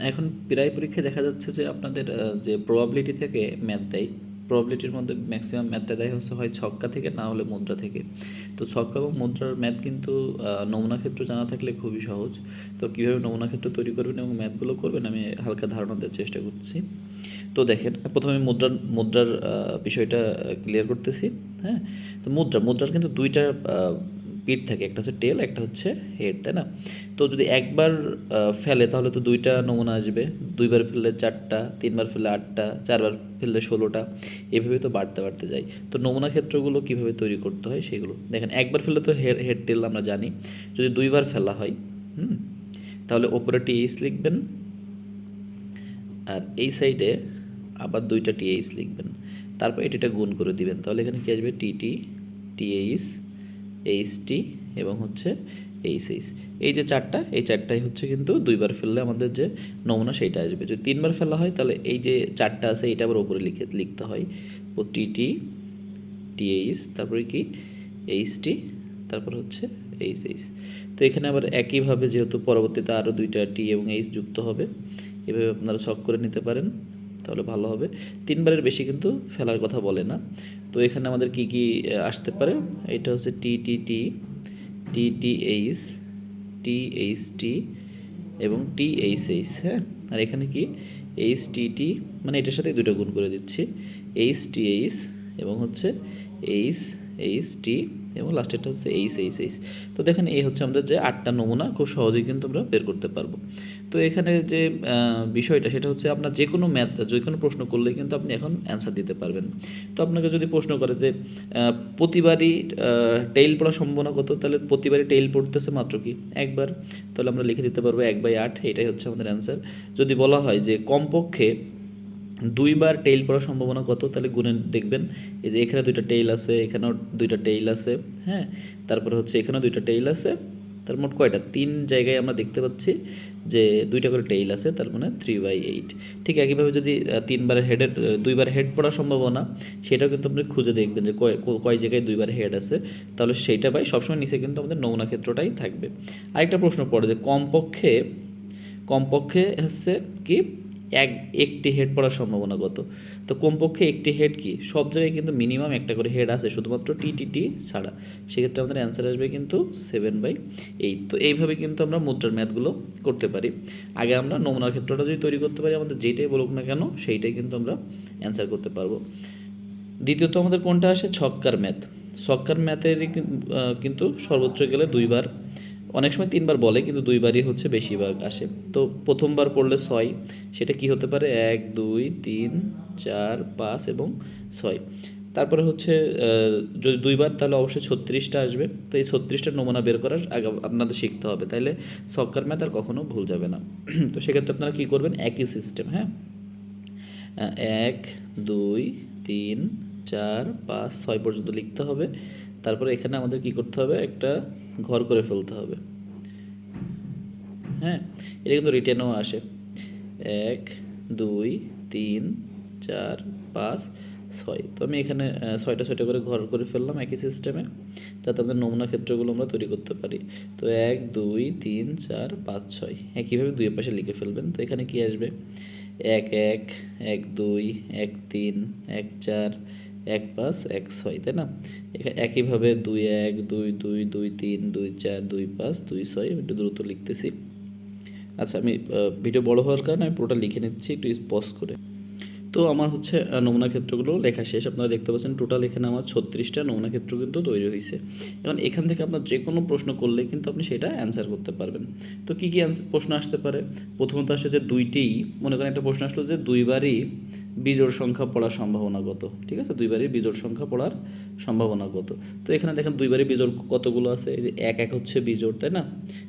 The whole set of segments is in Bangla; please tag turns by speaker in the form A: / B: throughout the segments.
A: এখন প্রায় পরীক্ষায় দেখা যাচ্ছে যে আপনাদের যে প্রবাবিলিটি থেকে ম্যাথ দেয়, প্রবাবিলিটির মধ্যে ম্যাক্সিমাম ম্যাথটা দেয় হচ্ছে হয় ছক্কা থেকে, না হলে মুদ্রা থেকে। তো ছক্কা এবং মুদ্রার ম্যাথ কিন্তু নমুনা ক্ষেত্র জানা থাকলে খুবই সহজ। তো কীভাবে নমুনা ক্ষেত্র তৈরি করবেন এবং ম্যাথগুলো করবেন আমি হালকা ধারণা দেওয়ার চেষ্টা করছি। তো দেখেন, প্রথমে আমি মুদ্রার বিষয়টা ক্লিয়ার করতেছি। হ্যাঁ, তো মুদ্রার কিন্তু দুইটা পিঠ থাকে, একটা হচ্ছে টেল, একটা হচ্ছে হেড, তাই না? তো যদি একবার ফেলে তাহলে তো দুইটা নমুনা আসবে, দুইবার ফেললে চারটা, তিনবার ফেললে আটটা, চারবার ফেললে 16টা, এভাবে তো বাড়তে বাড়তে যায়। তো নমুনা ক্ষেত্রগুলো কীভাবে তৈরি করতে হয় সেগুলো দেখেন। একবার ফেললে তো হেড টেল আমরা জানি। যদি দুইবার ফেলা হয়, তাহলে ওপরে টিএইচ লিখবেন, আর এই সাইডে আবার দুইটা টিএইচ লিখবেন, তারপর এটা গুণ করে দিবেন। তাহলে এখানে কী আসবে? টিটি, টিএইচ, এইচটি এবং হচ্ছে এইচএইচ। এই যে চারটা, এই চারটাই হচ্ছে কিন্তু দুইবার ফেললে আমাদের যে নমুনা সেইটা আসবে। যদি তিনবার ফেলা হয় তাহলে এই যে চারটা আছে এটা আবার ওপরে লিখতে হয়। টিটি, টিএইচ, তারপরে কি এইচটি, তারপর হচ্ছে এইচএইচ। তো এখানে আবার একইভাবে যেহেতু পরবর্তীতে আরও দুইটা টি এবং এইচ যুক্ত হবে, এভাবে আপনারা শখ করে নিতে পারেন, তাহলে ভালো হবে। তিনবারের বেশি কিন্তু ফেলার কথা বলে না। তো এখানে আমাদের কি কি আসতে পারে? এটা হচ্ছে টি টি টি, টি T H, T H T এবং টি এইচ এইচ। হ্যাঁ, আর এখানে কি এইচ টি টি, মানে এটার সাথে দুটো গুণ করে দিচ্ছি, এইচ টি এইচ এবং হচ্ছে এইচ এইচ টি এবং লাস্টেরটা হচ্ছে এইচ এইচ এইচ। তো দেখেন এই হচ্ছে আমাদের যে 8টা নমুনা, খুব সহজেই কিন্তু আমরা বের করতে পারবো। তো এখানে যে বিষয়টা সেটা হচ্ছে আপনার যে কোনো ম্যাথ, যে কোনো প্রশ্ন করলেই কিন্তু আপনি এখন অ্যান্সার দিতে পারবেন। তো আপনাকে যদি প্রশ্ন করে যে প্রতিবারই টেইল পড়ার সম্ভাবনা কত, তাহলে প্রতিবারই টেইল পড়তেছে মাত্র কি একবার, তাহলে আমরা লিখে দিতে পারবো 1/8, এটাই হচ্ছে আমাদের অ্যান্সার। যদি বলা হয় যে কমপক্ষে দুইবার টেইল পড়ার সম্ভাবনা কত, তাহলে গুণে দেখবেন, এই যে এখানে দুইটা টেইল আছে, এখানেও দুইটা টেইল আছে, হ্যাঁ, তারপরে হচ্ছে এখানেও দুইটা টেইল আছে, তার মোট কয়টা? 3 জায়গায় আমরা দেখতে পাচ্ছি যে দুইটা করে টেইল আছে, তার মানে 3/8। ঠিক একইভাবে যদি দুইবার হেড পড়ার সম্ভাবনা, সেটাও কিন্তু আপনি খুঁজে দেখবেন যে কয় জায়গায় দুইবার হেড আছে, তাহলে সেইটা সবসময় নিচে কিন্তু আমাদের নমুনা ক্ষেত্রটাই থাকবে। আরেকটা প্রশ্ন পড়ে যে কমপক্ষে হচ্ছে কি একটি হেড পড়ার সম্ভাবনা কত। তো কমপক্ষে একটি হেড কি, সব জায়গায় কিন্তু মিনিমাম একটা করে হেড আছে, শুধুমাত্র টিটিটি ছাড়া। সেক্ষেত্রে আমাদের অ্যান্সার আসবে কিন্তু 7/8। তো এইভাবে কিন্তু আমরা মুদ্রার ম্যাথগুলো করতে পারি। আগে আমরা নমুনার ক্ষেত্রটা যদি তৈরি করতে পারি, আমাদের যেটাই বলুক না কেন সেইটাই কিন্তু আমরা অ্যান্সার করতে পারবো। দ্বিতীয়ত আমাদের কোনটা আসে? ছক্কার ম্যাথ। ছক্কার ম্যাথের কিন্তু সর্বোচ্চ গেলে দুইবার, অনেক সময় তিনবার বলে, কিন্তু দুইবারই হচ্ছে বেশিরভাগ আসে। তো প্রথমবার পড়লে 6, সেটা কি হতে পারে? 1 2 3 4 5 এবং 6। তারপরে হচ্ছে যদি দুইবার, তাহলে অবশ্যই 36টা আসবে। তো এই 36টা নমুনা বের করার আগে আপনাদের শিখতে হবে, তাইলে ছক্কার ম্যাথ আর কখনো ভুল যাবে না। তো সেক্ষেত্রে আপনারা কী করবেন? একই সিস্টেম, হ্যাঁ, 1 2 3 4 5 6 পর্যন্ত লিখতে হবে। তারপরে এখানে আমাদের কি করতে হবে? একটা ঘর করে ফেলতে হবে। হ্যাঁ, এটা কিন্তু রিটেনও আসে। 1 2 3 4 5 6। তো আমি এখানে 6টা করে ঘর করে ফেললাম একই সিস্টেমে, যাতে আমাদের নমুনা ক্ষেত্রগুলো আমরা তৈরি করতে পারি। তো 1 2 3 4 5 6 একইভাবে দুই পাশে লিখে ফেলবেন। তো এখানে কি আসবে? 1 1 1 2 1 3 1 4 1 5 1 6, তাই না? একইভাবে 2 1 2 2 2 3 2 4 2 5 2 6। একটু দ্রুত লিখতেছি। আচ্ছা, আমি ভিডিও বড় হওয়ার কারণে আমি পুরোটা লিখে নিচ্ছি একটু পজ করে। তো আমার হচ্ছে নমুনা ক্ষেত্রগুলো লেখা শেষ। আপনারা দেখতে পাচ্ছেন টোটাল এখানে আমার 36টা নমুনা ক্ষেত্র কিন্তু তৈরি হয়েছে। এখন এখান থেকে আপনার যে কোনো প্রশ্ন করলে কিন্তু আপনি সেটা অ্যান্সার করতে পারবেন। তো কী কী প্রশ্ন আসতে পারে? প্রথমত আসে যে মনে করেন একটা প্রশ্ন আসলো যে দুইবারই বিজোড় সংখ্যা পড়ার সম্ভাবনা কত। ঠিক আছে, দুইবারই বিজোড় সংখ্যা পড়ার সম্ভাবনা কত। তো এখানে দেখেন দুইবারই বিজোড় কতগুলো আছে, এই যে 1 1 হচ্ছে বিজোড়, তাই না?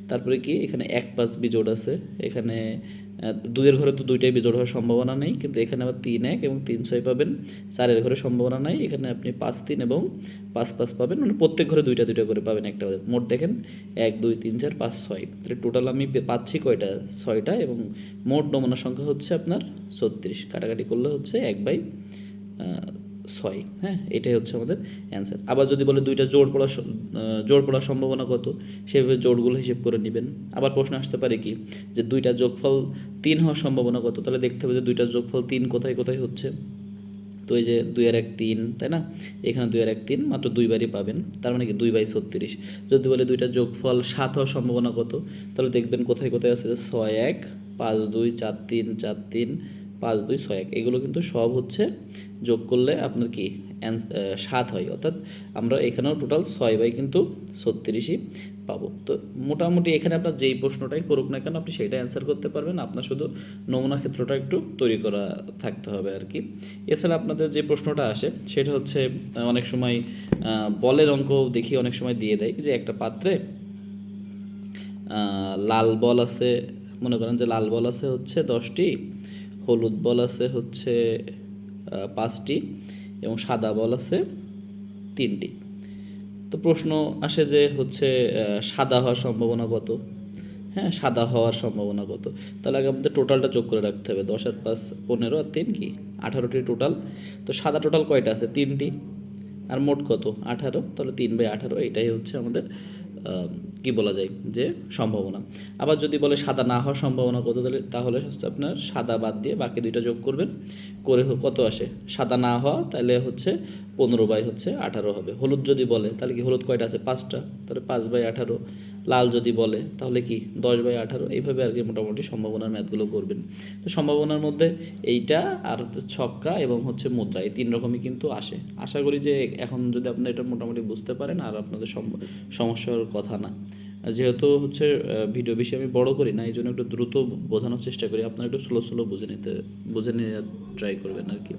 A: তারপরে কি এখানে 1 5 বিজোড় আছে, এখানে 2-এর ঘরে তো দুইটাই বিজোড় হওয়ার সম্ভাবনা নেই, কিন্তু এখানে আবার 3 1 এবং 3 6 পাবেন। 4-এর ঘরে সম্ভাবনা নাই, এখানে আপনি 5 3 এবং 5 5 পাবেন, মানে প্রত্যেক ঘরে দুইটা করে পাবেন একটা। মোট দেখেন 1 2 3 4 5 6, তাহলে টোটাল আমি পাচ্ছি কয়টা? 6টা, এবং মোট নমুনা সংখ্যা হচ্ছে আপনার 36। কাটাকাটি করলে হচ্ছে 1/6। 6। হ্যাঁ, এটাই হচ্ছে আমাদের অ্যান্সার। আবার যদি বলে দুইটা জোড় পড়ার সম্ভাবনা কত, সেভাবে জোড়গুলো হিসেব করে নেবেন। আবার প্রশ্ন আসতে পারে কি যে দুইটা যোগফল 3 হওয়ার সম্ভাবনা কত, তাহলে দেখতে হবে যে দুইটা যোগফল 3 কোথায় কোথায় হচ্ছে। তো এই যে 2 আর 1 3, তাই না, এখানে 2 আর 1 3, মাত্র দুইবারই পাবেন, তার মানে কি 2/36। যদি বলে দুইটা যোগফল 7 হওয়ার সম্ভাবনা কত, তাহলে দেখবেন কোথায় কোথায় আছে যে 6 1 5 2 4 3 4 3 5 2 6 1, এগুলো কিন্তু সব হচ্ছে যোগ করলে আপনার কি 7 হয়, অর্থাৎ আমরা এখানেও টোটাল 6 কিন্তু 36ই পাবো। তো মোটামুটি এখানে আপনার যেই প্রশ্নটাই করুক না কেন আপনি সেইটা অ্যান্সার করতে পারবেন, আপনার শুধু নমুনা ক্ষেত্রটা একটু তৈরি করা থাকতে হবে আর কি। এছাড়া আপনাদের যে প্রশ্নটা আসে সেটা হচ্ছে অনেক সময় বলের অঙ্ক দেখি অনেক সময় দিয়ে দেয় যে একটা পাত্রে লাল বল আছে, মনে করেন যে লাল বল আছে হচ্ছে 10টি, হলুদ বল আছে হচ্ছে 5টি এবং সাদা বল আছে 3টি। তো প্রশ্ন আসে যে হচ্ছে সাদা হওয়ার সম্ভাবনা কত। হ্যাঁ, সাদা হওয়ার সম্ভাবনা কত, তাহলে আগে আমাদের টোটালটা যোগ করে রাখতে হবে। 10 আর 5 15 আর 3 কি 18টি টোটাল। তো সাদা টোটাল কয়টা আছে, 3টি, আর মোট কত 18, তাহলে 3/18, এটাই হচ্ছে আমাদের কি বলা যায় যে সম্ভাবনা। আবার যদি বলে সাদা না হওয়ার সম্ভাবনা কত, তাহলে হচ্ছে আপনার সাদা বাদ দিয়ে বাকি দুইটা যোগ করবেন, করে কত আসে সাদা না হওয়া, তাহলে হচ্ছে 15/18 হবে। হলুদ যদি বলে তাহলে কি হলুদ কয়টা আছে 5টা, তাহলে 5/18। লাল যদি বলে তাহলে কি 10/18। এইভাবে আর কি মোটামুটি সম্ভাবনার ম্যাথগুলো করবেন। তো সম্ভাবনার মধ্যে এইটা আর হচ্ছে ছক্কা এবং হচ্ছে মুদ্রা, এই 3 রকমই কিন্তু আসে। আশা করি যে এখন যদি আপনারা এটা মোটামুটি বুঝতে পারেন আর আপনাদের সমস্যার কথা না। যেহেতু হচ্ছে ভিডিও বেশি আমি বড় করি না, এই জন্য একটু দ্রুত বোঝানোর চেষ্টা করি, আপনারা একটু স্লো বুঝে নিয়ে ট্রাই করবেন আর কি।